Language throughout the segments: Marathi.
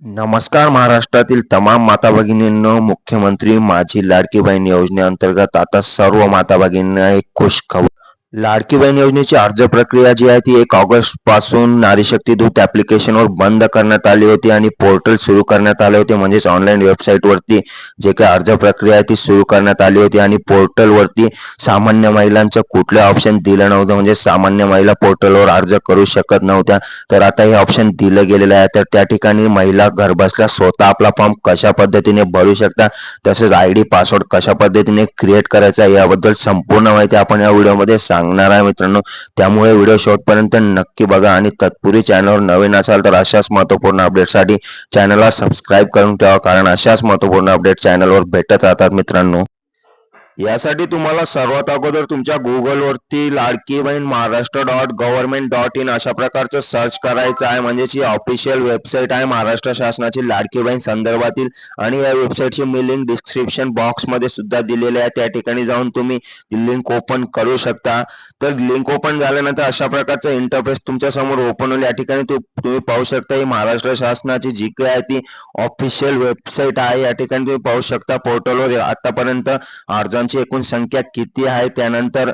नमस्कार. महाराष्ट्रातील तमाम माता भगिनींनो, मुख्यमंत्री माझी लाडकी बहीण योजनेअंतर्गत आता सर्व माता भगिनींना एक खुश खबर. लाडकी बहीण योजनेची अर्ज प्रक्रिया जी आहे ती 1 ऑगस्ट पासून नारी शक्ती दूत ॲप्लिकेशनवर बंद करण्यात आली होती आणि पोर्टल सुरू करण्यात आले होते. म्हणजेच ऑनलाईन वेबसाईटवरती जे काही अर्ज प्रक्रिया आहे ती सुरू करण्यात आली होती आणि पोर्टलवरती सामान्य महिलांचं कुठले ऑप्शन दिलं नव्हतं. म्हणजे सामान्य महिला पोर्टलवर अर्ज करू शकत नव्हत्या. तर आता हे ऑप्शन दिलं गेलेलं आहे. तर त्या ठिकाणी महिला घरबसल्या स्वतः आपला फॉर्म कशा पद्धतीने भरू शकता, तसेच ID पासवर्ड कशा पद्धतीने क्रिएट करायचा याबद्दल संपूर्ण माहिती आपण या व्हिडिओमध्ये सांगणार आहे मित्रांनो. त्यामुळे व्हिडिओ शेवटपर्यंत नक्की बघा आणि तत्पूर्वी चॅनलवर नवीन असाल तर अशाच महत्त्वपूर्ण अपडेटसाठी चॅनलला सबस्क्राईब करून ठेवा, कारण अशाच महत्त्वपूर्ण अपडेट चॅनलवर भेटत राहतात मित्रांनो. यासाठी तुम्हाला सर्वात अगोदर तुमच्या गुगलवरती लाडकी बहीण महाराष्ट्र.gov.in अशा प्रकारचं सर्च करायचं आहे. म्हणजेच ही ऑफिशियल वेबसाईट आहे महाराष्ट्र शासनाची लाडकी बहीण संदर्भातील, आणि या वेबसाईटची मी लिंक डिस्क्रिप्शन बॉक्समध्ये सुद्धा दिलेली आहे. त्या ठिकाणी जाऊन तुम्ही लिंक ओपन करू शकता. तर लिंक ओपन झाल्यानंतर अशा प्रकारचं इंटरफेस तुमच्या समोर ओपन होईल. या ठिकाणी तुम्ही पाहू शकता ही महाराष्ट्र शासनाची जी काही आहे ती ऑफिशियल वेबसाईट आहे. या ठिकाणी तुम्ही पाहू शकता पोर्टलवर आतापर्यंत अर्जांची एकूण संख्या किती आहे, त्यानंतर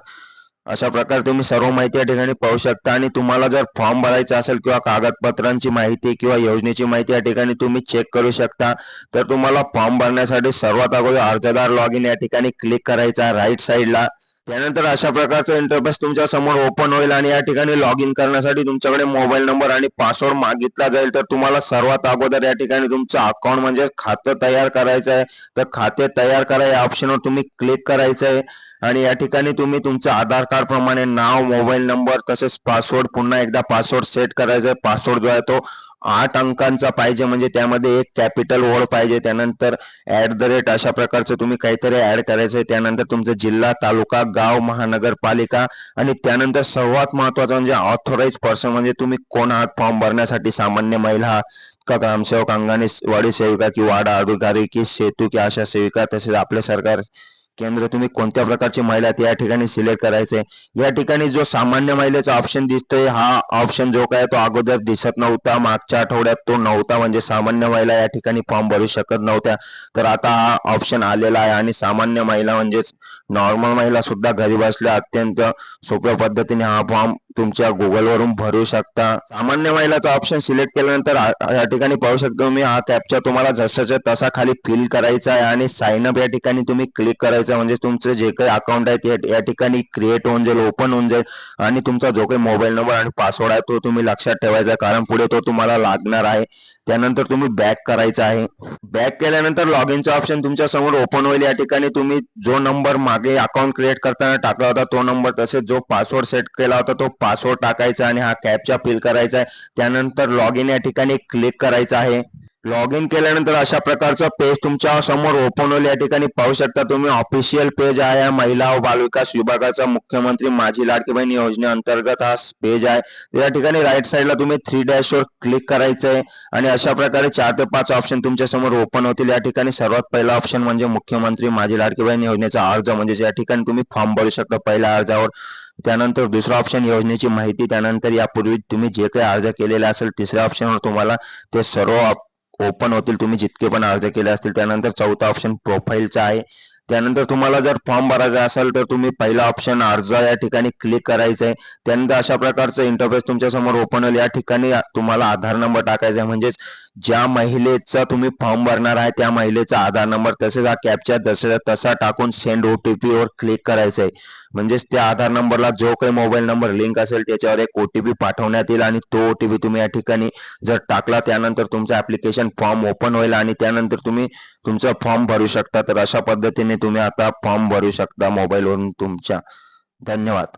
अशा प्रकारे तुम्ही सर्व माहिती या ठिकाणी पाहू शकता. आणि तुम्हाला जर फॉर्म भरायचा असेल किंवा कागदपत्रांची माहिती किंवा योजनेची माहिती या ठिकाणी तुम्ही चेक करू शकता. तर तुम्हाला फॉर्म भरण्यासाठी सर्वात अगोदर अर्जदार लॉग इन या ठिकाणी क्लिक करायचा आहे राईट साईडला. त्यानंतर अशा प्रकारचं इंटरफेस तुमच्या समोर ओपन होईल आणि या ठिकाणी लॉग इन करण्यासाठी तुमच्याकडे मोबाईल नंबर आणि पासवर्ड मागितला जाईल. तर तुम्हाला सर्वात अगोदर या ठिकाणी तुमचं अकाउंट म्हणजे खातं तयार करायचं आहे. तर खाते तयार करा या ऑप्शनवर तुम्ही क्लिक करायचं आहे आणि या ठिकाणी तुम्ही तुमचं आधार कार्ड प्रमाणे नाव, मोबाईल नंबर तसेच पासवर्ड, पुन्हा एकदा पासवर्ड सेट करायचा आहे. पासवर्ड जो आहे तो 8 अंकांचा पाहिजे, म्हणजे त्यामध्ये एक कॅपिटल वर्ड पाहिजे. त्यानंतर @ अशा प्रकारचं तुम्ही काहीतरी ऍड करायचं आहे. त्यानंतर तुमचा जिल्हा, तालुका, गाव, महानगरपालिका आणि त्यानंतर सर्वात महत्त्वाचं म्हणजे ऑथोराइज पर्सन, म्हणजे तुम्ही कोण आहात फॉर्म भरण्यासाठी. सामान्य महिला का ग्रामसेवक, अंगणवाडी सेविका की वार्ड अधिकारी की सेतू की आशा सेविका, तसेच आपले सरकार केंद्र, तुम्ही कोणत्या प्रकारची महिला या ठिकाणी सिलेक्ट करायचे. या ठिकाणी जो सामान्य महिलेचा ऑप्शन दिसतोय, हा ऑप्शन जो काय तो अगोदर दिसत नव्हता, मागच्या आठवड्यात तो नव्हता, म्हणजे सामान्य महिला या ठिकाणी फॉर्म भरू शकत नव्हत्या. तर आता हा ऑप्शन आलेला आहे आणि सामान्य महिला म्हणजेच नॉर्मल महिला सुद्धा घरी बसल्या अत्यंत सोप्या पद्धतीने हा फॉर्म तुमच्या गुगलवरून भरू शकता. सामान्य महिलाचा ऑप्शन सिलेक्ट केल्यानंतर या ठिकाणी पाहू शकता तुम्ही हा कॅप्चा तुम्हाला जसाच्या तसा खाली फिल करायचा आहे आणि साइन अप या ठिकाणी तुम्ही क्लिक करायचं, म्हणजे तुमचं जे काही अकाउंट आहे ते या ठिकाणी क्रिएट होऊन जाईल, ओपन होऊन जाईल. आणि तुमचा जो काही मोबाईल नंबर आणि पासवर्ड आहे तो तुम्ही लक्षात ठेवायचा, कारण पुढे तो तुम्हाला लागणार आहे. त्यानंतर तुम्ही बॅक करायचं आहे. बॅक केल्यानंतर लॉग इनचा ऑप्शन तुमच्या समोर ओपन होईल. या ठिकाणी तुम्ही जो नंबर मागे अकाउंट क्रिएट करताना टाकला होता तो नंबर, तसेच जो पासवर्ड सेट केला होता तो पासवर्ड टाकायचा आणि हा कॅप्चा फिल करायचा आहे. त्यानंतर लॉग इन या ठिकाणी क्लिक करायचं आहे. लॉग इन केल्यानंतर अशा प्रकारचं पेज तुमच्या समोर ओपन होईल. या ठिकाणी पाहू शकता तुम्ही ऑफिशियल पेज आहे महिला व बालविकास विभागाचा मुख्यमंत्री माझी लाडकी बहीण योजनेअंतर्गत हा पेज आहे. या ठिकाणी राईट साईडला तुम्ही 3 डॅशवर क्लिक करायचं आहे आणि अशा प्रकारे 4 ते 5 ऑप्शन तुमच्या समोर ओपन होतील. या ठिकाणी सर्वात पहिला ऑप्शन म्हणजे मुख्यमंत्री माझी लाडकी बहीण योजनेचा अर्ज, म्हणजे या ठिकाणी तुम्ही फॉर्म भरू शकता पहिल्या अर्जावर. त्यानंतर दुसरा ऑप्शन योजनेची माहिती. त्यानंतर यापूर्वी तुम्ही जे काही अर्ज केलेला असेल तिसऱ्या ऑप्शनवर तुम्हाला ते सर्व ओपन होतील, तुम्ही जितके पण अर्ज केले असतील. त्यानंतर चौथा ऑप्शन प्रोफाईलचा आहे. त्यानंतर तुम्हाला जर फॉर्म भरायचा असेल तर तुम्ही पहिला ऑप्शन अर्ज या ठिकाणी क्लिक करायचं आहे. त्यानंतर अशा प्रकारचं इंटरफेस तुमच्या समोर ओपन होईल. या ठिकाणी तुम्हाला आधार नंबर टाकायचा आहे, म्हणजेच ज्या महिलेचा तुम्ही फॉर्म भरणार आहे त्या महिलेचा आधार नंबर, तसेच हा कॅप्चा तसा टाकून सेंड OTP वर क्लिक करायचं आहे. म्हणजेच त्या आधार नंबरला जो काही मोबाईल नंबर लिंक असेल त्याच्यावर एक OTP पाठवण्यात येईल आणि तो OTP तुम्ही या ठिकाणी जर टाकला त्यानंतर तुमचं ऍप्लिकेशन फॉर्म ओपन होईल आणि त्यानंतर तुम्ही तुमचा फॉर्म भरू शकता. तर अशा पद्धतीने तुम्ही आता फॉर्म भरू शकता मोबाईलवरून तुमच्या. धन्यवाद.